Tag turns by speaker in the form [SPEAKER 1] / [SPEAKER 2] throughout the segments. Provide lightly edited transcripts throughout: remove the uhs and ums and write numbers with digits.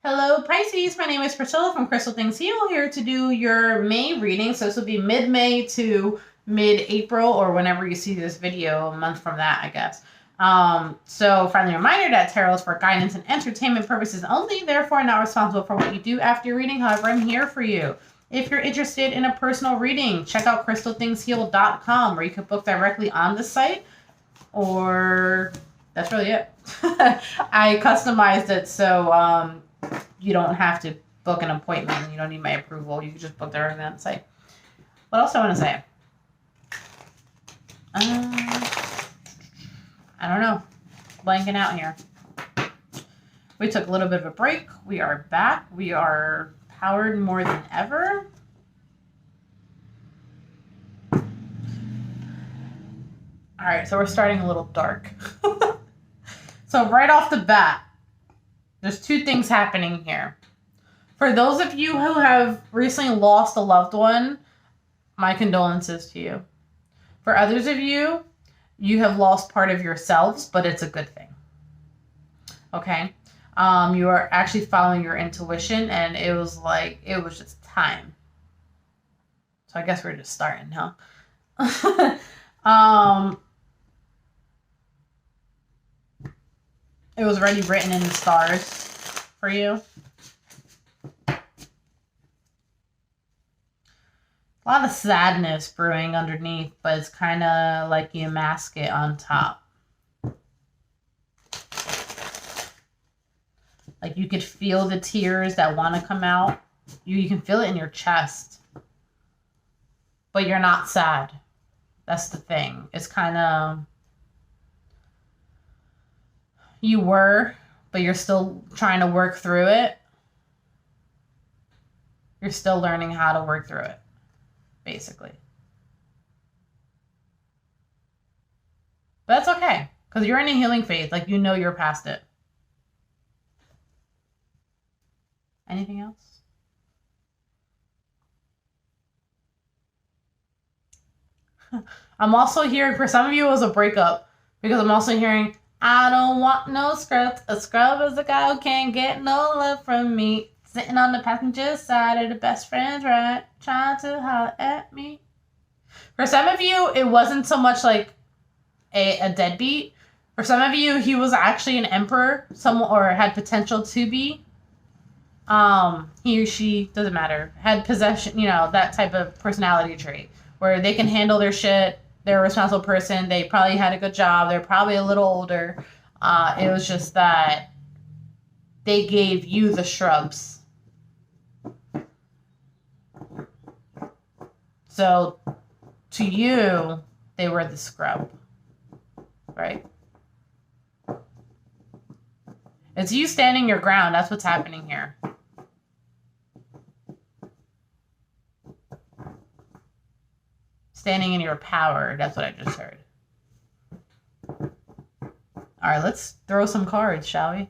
[SPEAKER 1] Hello, Pisces. My name is Priscilla from Crystalthingsheal, here to do your May reading. So this will be mid-May to mid-April, or whenever you see this video, a month from that, I guess. So friendly reminder that tarot is for guidance and entertainment purposes only, therefore not responsible for what you do after your reading. However, I'm here for you. If you're interested in a personal reading, check out crystalthingsheal.com, where you can book directly on the site, or that's really it. I customized it so you don't have to book an appointment. You don't need my approval. You can just book directly on the site. What else do I want to say? I don't know. Blanking out here. We took a little bit of a break. We are back. We are powered more than ever. All right, so we're starting a little dark. So right off the bat, there's two things happening here. For those of you who have recently lost a loved one, my condolences to you. For others of you, you have lost part of yourselves, but it's a good thing. Okay? You are actually following your intuition, and it was just time. So I guess we're just starting, huh? It was already written in the stars for you. A lot of sadness brewing underneath, but it's kind of like you mask it on top. Like you could feel the tears that want to come out. You can feel it in your chest. But you're not sad. That's the thing. It's kind of... You were, but you're still trying to work through it. You're still learning how to work through it, basically. But that's okay, because you're in a healing phase. Like, you know you're past it. Anything else? I'm also hearing, for some of you, it was a breakup, because I'm also hearing... I don't want no scrubs. A scrub is a guy who can't get no love from me. Sitting on the passenger side of the best friend's ride, trying to holler at me. For some of you, it wasn't so much like a deadbeat. For some of you, he was actually an emperor, or had potential to be. He or she, doesn't matter, had possession, that type of personality trait where they can handle their shit. They're a responsible person. They probably had a good job. They're probably a little older. It was just that they gave you the shrubs. So to you, they were the scrub. Right? It's you standing your ground. That's what's happening here. Standing in your power. That's what I just heard. All right, let's throw some cards, shall we?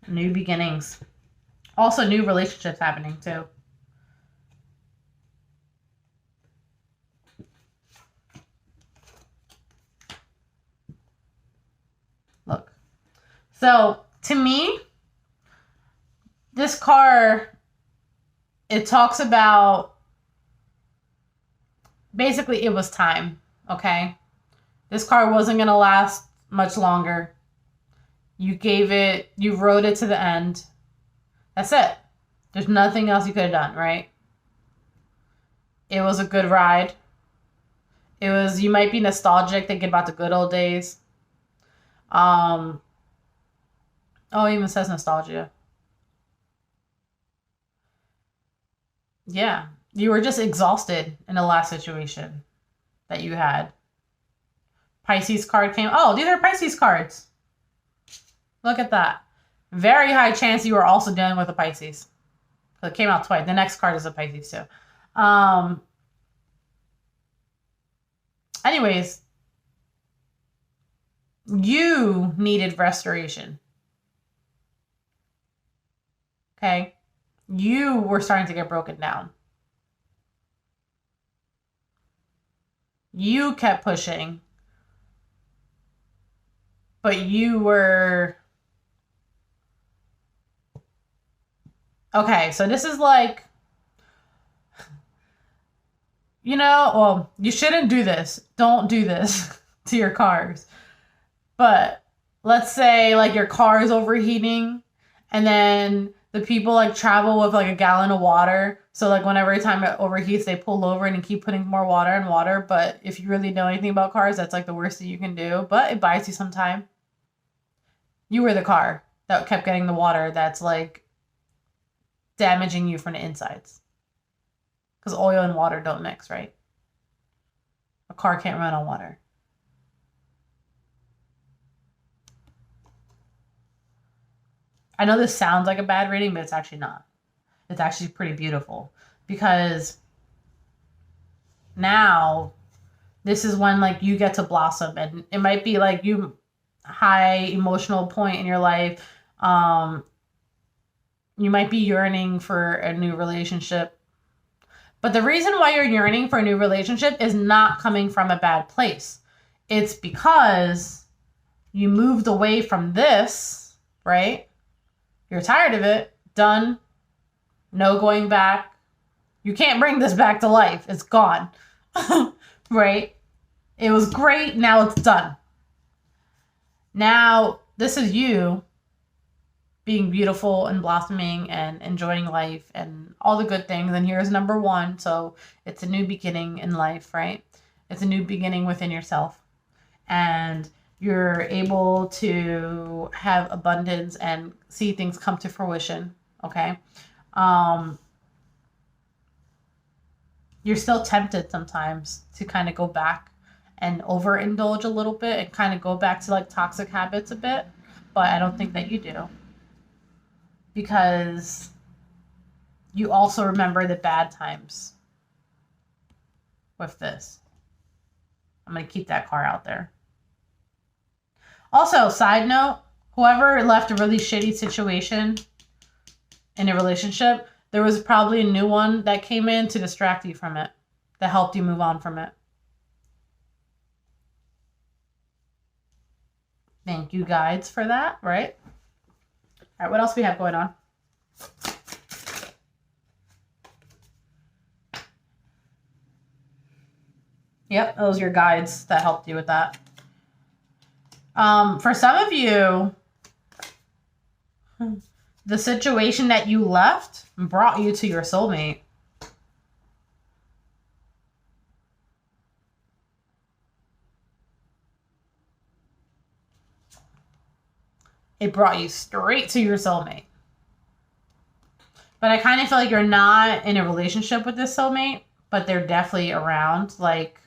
[SPEAKER 1] New beginnings. Also, new relationships happening, too. Look. So, to me... This card, it talks about, basically it was time, okay? This card wasn't going to last much longer. You wrote it to the end. That's it. There's nothing else you could have done, right? It was a good ride. You might be nostalgic, thinking about the good old days. Oh, it even says nostalgia. Yeah, you were just exhausted in the last situation that you had. Pisces card came. Oh, these are Pisces cards. Look at that. Very high chance you were also dealing with a Pisces. So it came out twice. The next card is a Pisces too. Anyways, you needed restoration. Okay? You were starting to get broken down. You kept pushing. but you were... Okay, so this is like, well, you shouldn't do this. Don't do this to your cars. But let's say like your car is overheating, and then the people like travel with like a gallon of water. So like whenever every time it overheats, they pull over and keep putting more water and water. But if you really know anything about cars, that's like the worst thing you can do. But it buys you some time. You were the car that kept getting the water that's like damaging you from the insides. Because oil and water don't mix, right? A car can't run on water. I know this sounds like a bad reading, but it's actually not. It's actually pretty beautiful. Because now this is when like you get to blossom. And it might be like you high emotional point in your life. You might be yearning for a new relationship. But the reason why you're yearning for a new relationship is not coming from a bad place. It's because you moved away from this, right? You're tired of it. Done. No going back. You can't bring this back to life. It's gone. Right? It was great. Now it's done. Now, this is you being beautiful and blossoming and enjoying life and all the good things. And here's number one. So it's a new beginning in life, right? It's a new beginning within yourself. And you're able to have abundance and see things come to fruition, okay? You're still tempted sometimes to kind of go back and overindulge a little bit and kind of go back to like toxic habits a bit, but I don't think that you do. Because you also remember the bad times with this. I'm going to keep that car out there. Also, side note, whoever left a really shitty situation in a relationship, there was probably a new one that came in to distract you from it, that helped you move on from it. Thank you, guides, for that, right? All right, what else we have going on? Yep, those are your guides that helped you with that. For some of you, the situation that you left brought you to your soulmate. It brought you straight to your soulmate. But I kind of feel like you're not in a relationship with this soulmate, but they're definitely around. Like,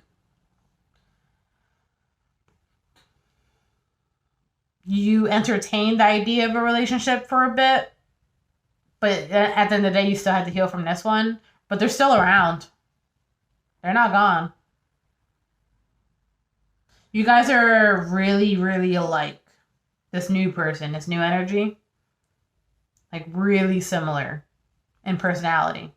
[SPEAKER 1] you entertained the idea of a relationship for a bit, but at the end of the day, you still had to heal from this one. But they're still around. They're not gone. You guys are really, really alike. This new person, this new energy. Like, really similar in personality.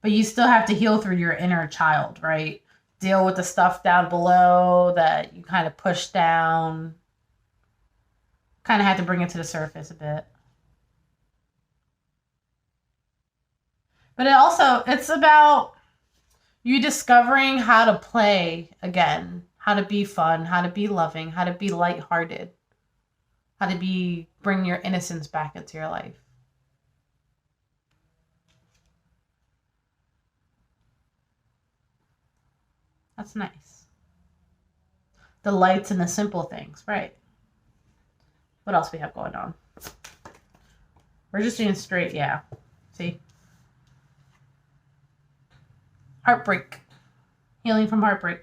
[SPEAKER 1] But you still have to heal through your inner child, right? Deal with the stuff down below that you kind of push down. Kind of have to bring it to the surface a bit. But it's about you discovering how to play again, how to be fun, how to be loving, how to be lighthearted, how to bring your innocence back into your life. That's nice. The lights and the simple things, right? What else we have going on? We're just doing straight, yeah. See? Heartbreak. Healing from heartbreak.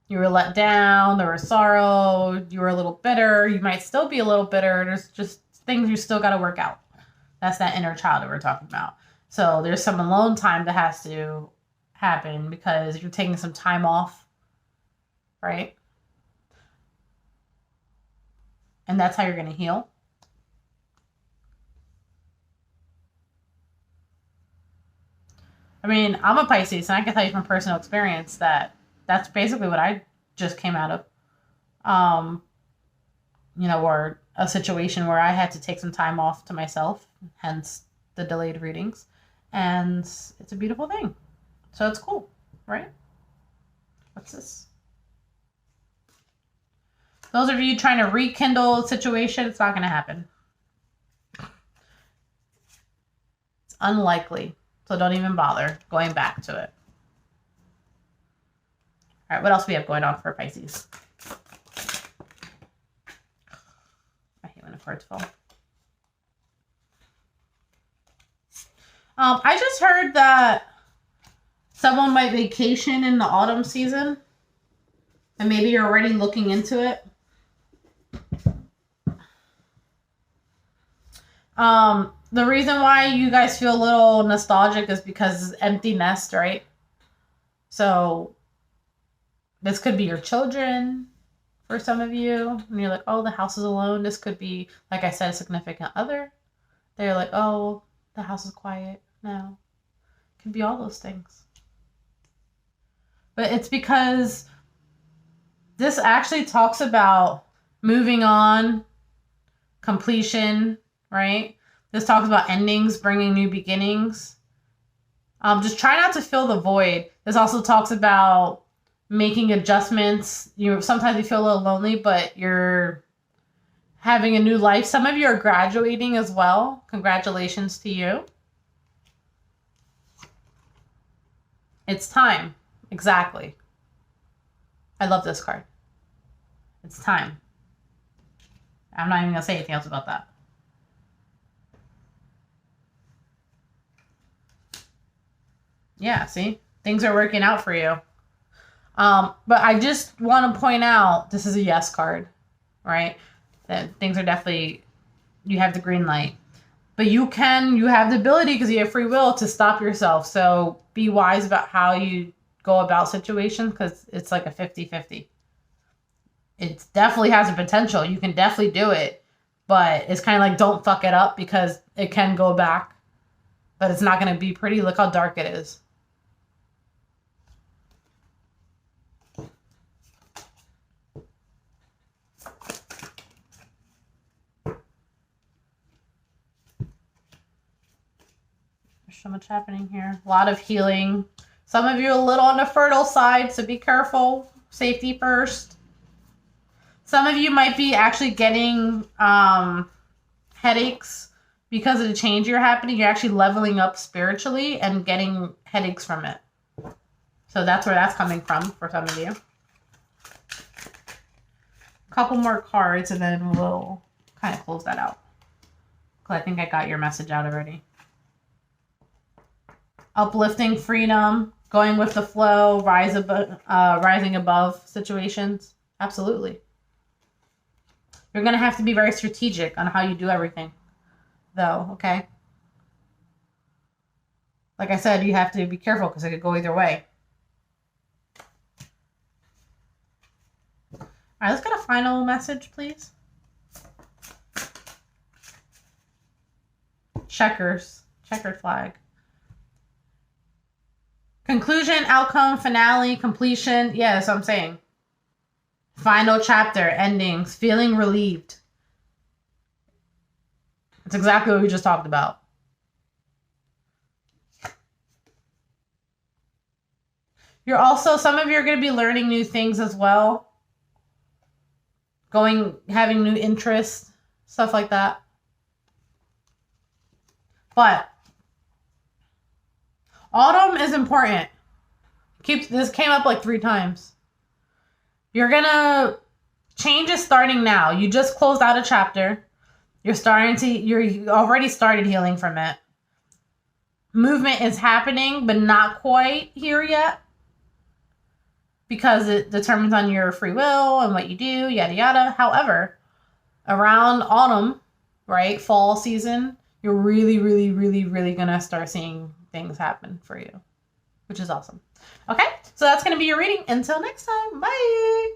[SPEAKER 1] You were let down. There was sorrow. You were a little bitter. You might still be a little bitter. There's just things you still got to work out. That's that inner child that we're talking about. So there's some alone time that has to happen because you're taking some time off, right? And that's how you're going to heal. I mean, I'm a Pisces, and I can tell you from personal experience that that's basically what I just came out of. Or a situation where I had to take some time off to myself, hence the delayed readings. And it's a beautiful thing. So it's cool, right? What's this? Those of you trying to rekindle a situation, it's not going to happen. It's unlikely. So don't even bother going back to it. All right, what else we have going on for Pisces? I hate when the cards fall. I just heard that someone might vacation in the autumn season. And maybe you're already looking into it. The reason why you guys feel a little nostalgic is because it's empty nest, right? So this could be your children for some of you. And you're like, oh, the house is alone. This could be, like I said, a significant other. They're like, oh, the house is quiet now. It could be all those things. But it's because this actually talks about moving on, completion, right? This talks about endings, bringing new beginnings. Just try not to fill the void. This also talks about making adjustments. Sometimes you feel a little lonely, but you're having a new life. Some of you are graduating as well. Congratulations to you. It's time. Exactly. I love this card. It's time. I'm not even going to say anything else about that. Yeah, see? Things are working out for you. But I just want to point out, this is a yes card, right? That things are definitely, you have the green light. But you have the ability, because you have free will, to stop yourself. So be wise about how you go about situations, because it's like a 50-50. It definitely has a potential. You can definitely do it. But it's kind of like, don't fuck it up, because it can go back. But it's not going to be pretty. Look how dark it is. So much happening here. A lot of healing. Some of you a little on the fertile side, so be careful. Safety first. Some of you might be actually getting headaches because of the change you're happening. You're actually leveling up spiritually and getting headaches from it. So that's where that's coming from for some of you. A couple more cards and then we'll kind of close that out. Because I think I got your message out already. Uplifting, freedom, going with the flow, rising above situations. Absolutely. You're going to have to be very strategic on how you do everything, though, okay? Like I said, you have to be careful because it could go either way. All right, let's get a final message, please. Checkers. Checkered flag. Conclusion, outcome, finale, completion. Yeah, that's what I'm saying. Final chapter, endings, feeling relieved. That's exactly what we just talked about. Some of you are going to be learning new things as well. Having new interests, stuff like that. But autumn is important. This came up like 3 times. Change is starting now. You just closed out a chapter. You already started healing from it. Movement is happening, but not quite here yet. Because it determines on your free will and what you do, yada, yada. However, around autumn, right, fall season, you're really, really, really, really going to start seeing things happen for you, which is awesome. Okay, so that's going to be your reading. Until next time, bye.